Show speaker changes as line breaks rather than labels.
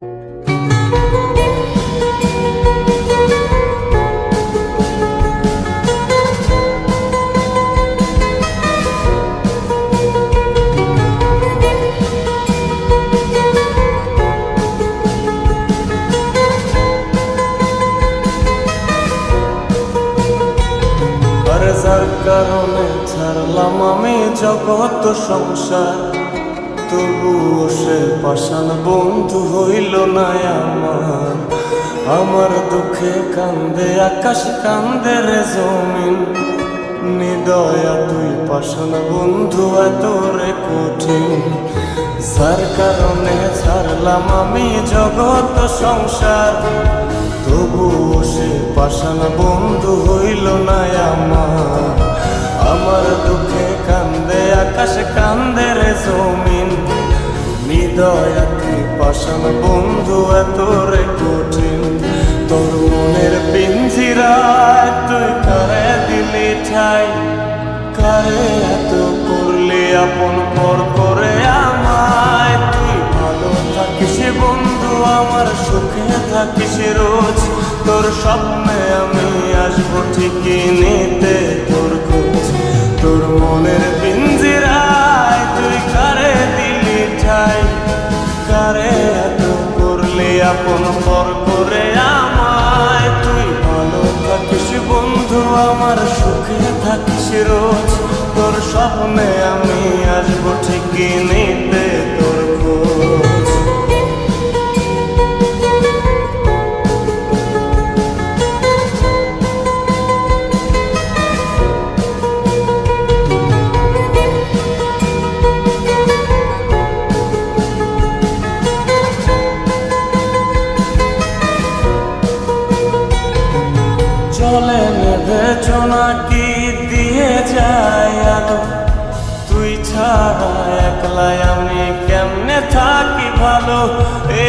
যার কারণে ছাড়লাম আমি জগৎ সংসার, তবুও সে পাষাণ বন্ধু হইল না আমার। আমার দুঃখে কান্দে আকাশ, কান্দে রে জমিন, নিদয়া তুই পাষাণ বন্ধু এত রে কঠিন। যার কারণে ছাড়লাম আমি জগৎ সংসার, তবুও সে পাষাণ বন্ধু হইল না আমার। আমার দুঃখে কান্দে আকাশ, কান্দে রে জমিন, নিদয়া তুই পাষাণ বন্ধু এত রে কঠিন। তোর মনের পিঞ্জিরায় তুই কারে দিলি ঠাই, কারে এত করলি আপন পর করে আমায়। তুই ভালো থাকিস বন্ধু আমার, সুখে থাকিস রোজ, তোর স্বপ্নে আমি আসবো ঠিকই নিতে তোর খোঁজ। তোর মনের পিঞ্জিরায় তুই কারে দিলি ঠাই, কারে এত করলি আপন পর করে আমায়। তুই ভালো থাকিস বন্ধু আমার, সুখে থাকিস রোজ, তোর স্বপ্নে আমি আসবো ঠিকই নিতে তোর খোঁজ। চলে নেবে জোনাকি দিয়ে যায় আলো, তুই ছাড়া একলাই আমি কেমনে থাকি ভালো। এই